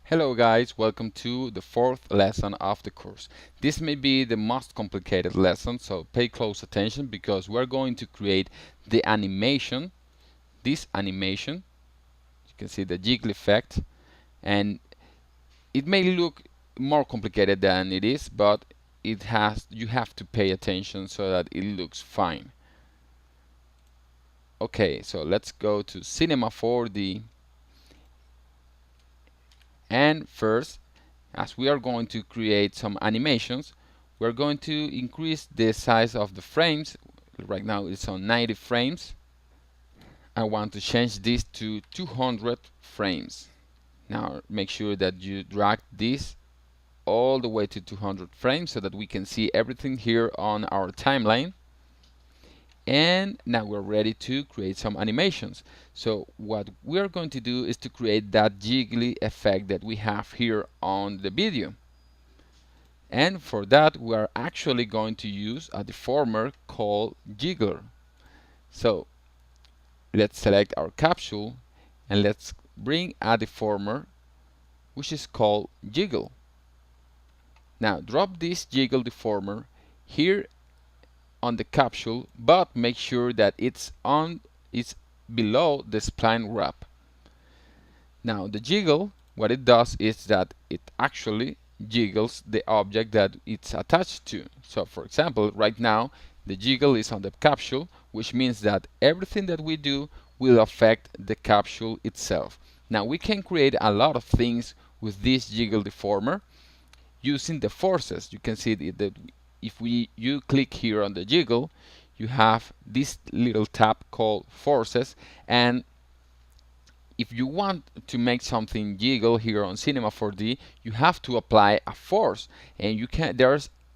Hello guys, welcome to the fourth lesson of the course. This may be the most complicated lesson, so pay close attention because we're going to create the animation, this animation. You can see the jiggle effect, and it may look more complicated than it is, but you have to pay attention so that it looks fine. Okay, so let's go to Cinema 4D, and first, as we are going to create some animations, we're going to increase the size of the frames. Right now it's on 90 frames. I want to change this to 200 frames. Now make sure that you drag this all the way to 200 frames so that we can see everything here on our timeline. And now we're ready to create some animations. So what we're going to do is to create that jiggly effect that we have here on the video. And for that we are actually going to use a deformer called Jiggler. So let's select our capsule and let's bring a deformer which is called Jiggle. Now drop this Jiggle deformer here on the capsule, but make sure that it's below the spline wrap. Now the jiggle, what it does is that it actually jiggles the object that it's attached to. So for example, right now the jiggle is on the capsule, which means that everything that we do will affect the capsule itself. Now we can create a lot of things with this jiggle deformer using the forces. You can see that if you click here on the jiggle, you have this little tab called forces, and if you want to make something jiggle here on Cinema 4D, you have to apply a force, and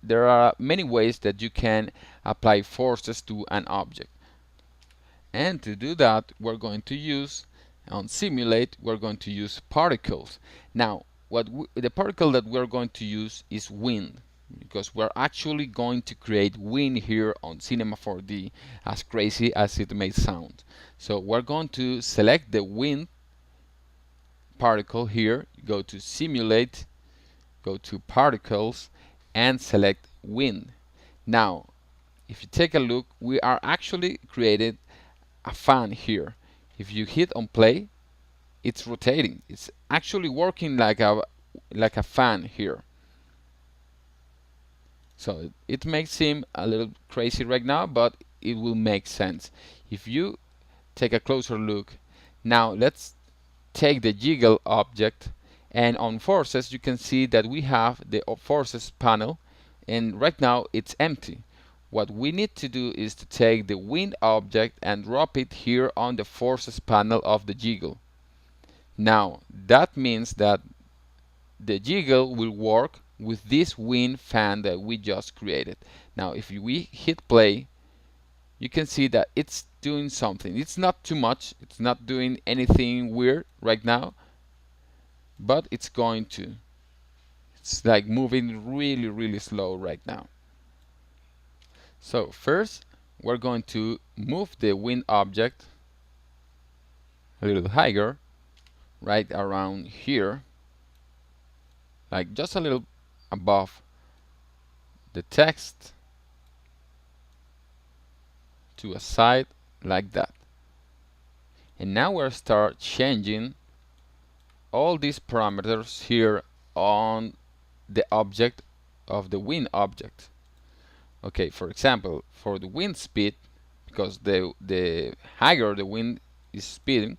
there are many ways that you can apply forces to an object. And to do that, we're going to use on simulate, we're going to use particles. Now the particle that we're going to use is wind, because we're actually going to create wind here on Cinema 4D, as crazy as it may sound. So we're going to select the wind particle here, go to simulate, go to particles, and select wind. Now if you take a look, we are actually created a fan here. If you hit on play, it's rotating. It's actually working like a fan here. So it may seem a little crazy right now, but it will make sense if you take a closer look. Now let's take the jiggle object, and on forces you can see that we have the forces panel, and right now it's empty. What we need to do is to take the wind object and drop it here on the forces panel of the jiggle. Now that means that the jiggle will work with this wind fan that we just created. Now if we hit play, you can see that it's doing something. It's not too much, it's not doing anything weird right now, but it's going to. It's like moving really slow right now. So first we're going to move the wind object a little higher, right around here, like just a little above the text, to a side like that. And now we'll start changing all these parameters here on the object of the wind object. Okay, for example, for the wind speed, because the higher the wind is speeding,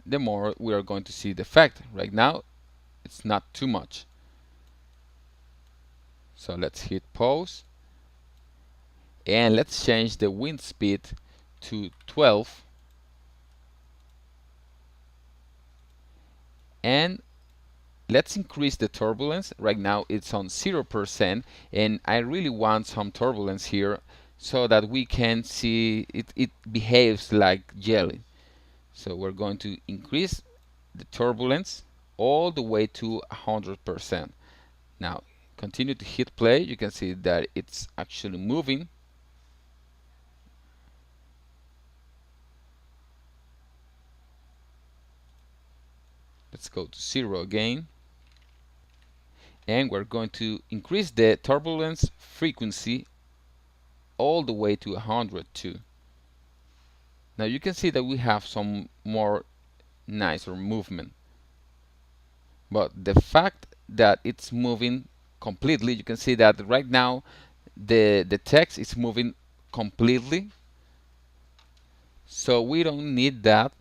the more we are going to see the effect. Right now it's not too much. So let's hit pause, and let's change the wind speed to 12, and let's increase the turbulence. Right now it's on 0%, and I really want some turbulence here so that we can see it behaves like jelly. So we're going to increase the turbulence all the way to 100%. Now continue to hit play. You can see that it's actually moving. Let's go to 0 again, and we're going to increase the turbulence frequency all the way to 102. Now you can see that we have some more nicer movement, but the fact that it's moving completely, you can see that right now the text is moving completely, so we don't need that.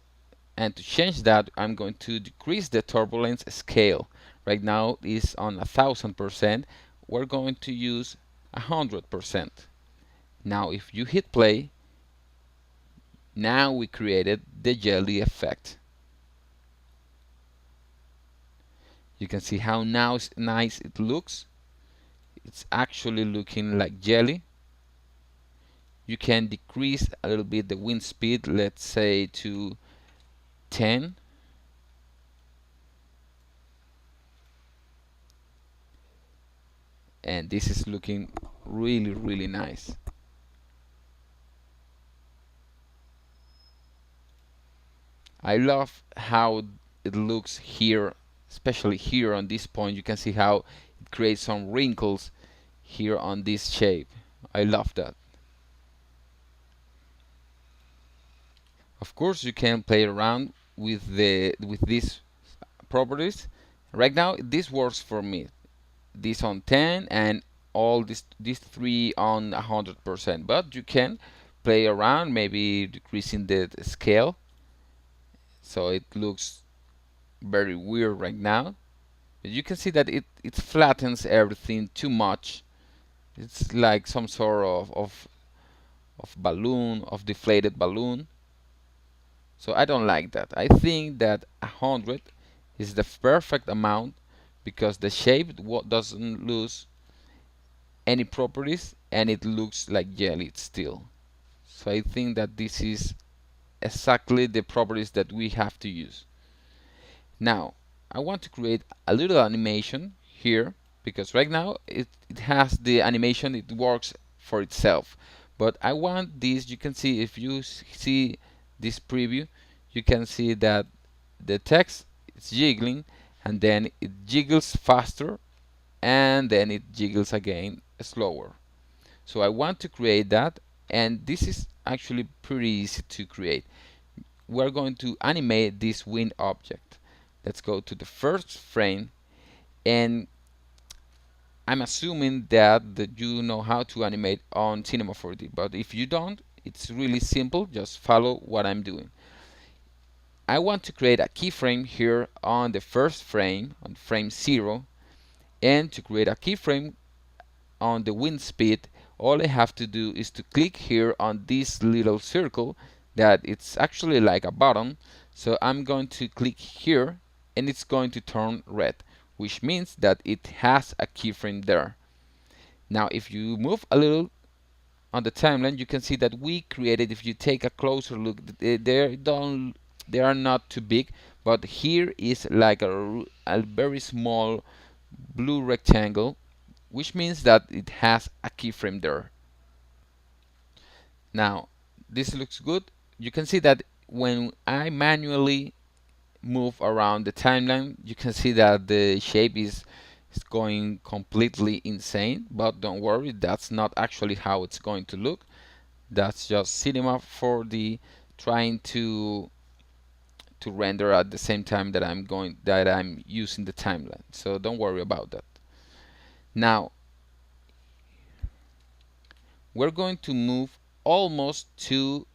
And to change that, I'm going to decrease the turbulence scale. Right now it's on 1000%. We're going to use 100%. Now if you hit play, now we created the jelly effect. You can see how now nice it looks. It's actually looking like jelly. You can decrease a little bit the wind speed, let's say to 10. And this is looking really nice. I love how it looks here, especially here on this point. You can see how it creates some wrinkles here on this shape. I love that. Of course, you can play around with these properties. Right now, this works for me. This on 10 and all these three on 100%. But you can play around, maybe decreasing the scale, so it looks very weird right now. But you can see that it flattens everything too much. It's like some sort of balloon, of deflated balloon. So I don't like that. I think that 100 is the perfect amount because the shape doesn't lose any properties and it looks like jelly still. So I think that this is exactly the properties that we have to use. Now I want to create a little animation here because right now it has the animation, it works for itself. But I want this, you can see if you see this preview, you can see that the text is jiggling and then it jiggles faster and then it jiggles again slower. So I want to create that, and this is actually pretty easy to create. We're going to animate this wind object. Let's go to the first frame, and I'm assuming that you know how to animate on Cinema 4D, but if you don't, it's really simple. Just follow what I'm doing. I want to create a keyframe here on the first frame, on frame 0, and to create a keyframe on the wind speed, all I have to do is to click here on this little circle that it's actually like a button. So I'm going to click here and it's going to turn red, which means that it has a keyframe there. Now if you move a little on the timeline, you can see that we created, if you take a closer look, they are not too big, but here is like a very small blue rectangle, which means that it has a keyframe there. Now this looks good. You can see that when I manually move around the timeline, you can see that the shape is going completely insane, but don't worry, that's not actually how it's going to look. That's just Cinema 4D trying to render at the same time that I'm using the timeline, so don't worry about that. Now we're going to move almost to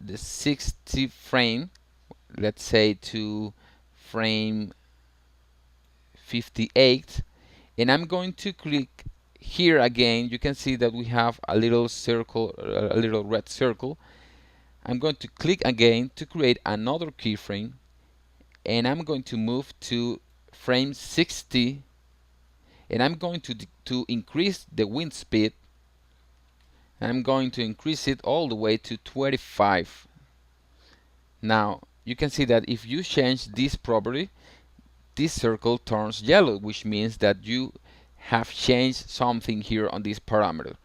the 60 frame, let's say to frame 58, and I'm going to click here again. You can see that we have a little circle, a little red circle. I'm going to click again to create another keyframe, and I'm going to move to frame 60, and I'm going to increase the wind speed. I'm going to increase it all the way to 25. Now you can see that if you change this property, this circle turns yellow, which means that you have changed something here on this parameter.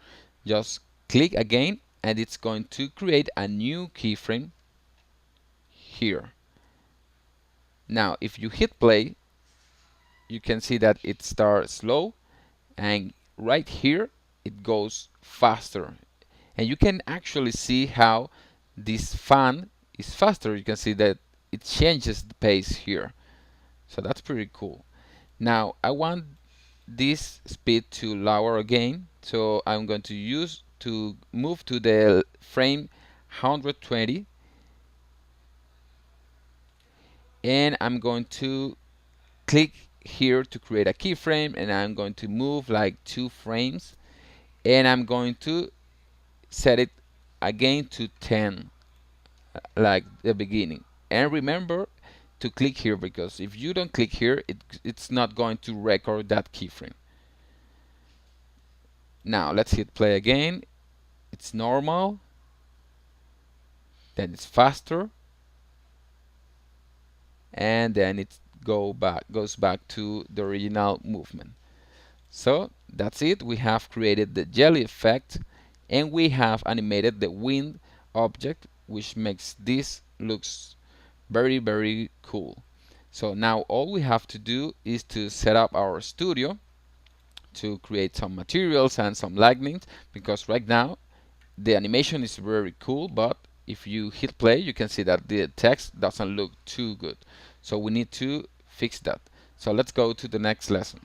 Just click again and it's going to create a new keyframe here. Now if you hit play, you can see that it starts slow, and right here it goes faster, and you can actually see how this fan is faster. You can see that it changes the pace here, so that's pretty cool. Now I want this speed to lower again, so I'm going to use to move to the frame 120, and I'm going to click here to create a keyframe, and I'm going to move like 2 frames, and I'm going to set it again to 10, like the beginning. And remember to click here, because if you don't click here, it's not going to record that keyframe. Now let's hit play again. It's normal, then it's faster, and then it goes back to the original movement. So that's it. We have created the jelly effect, and we have animated the wind object, which makes this looks very, very cool. So now all we have to do is to set up our studio to create some materials and some lightning, because right now the animation is very cool, but if you hit play, you can see that the text doesn't look too good. So we need to fix that. So let's go to the next lesson.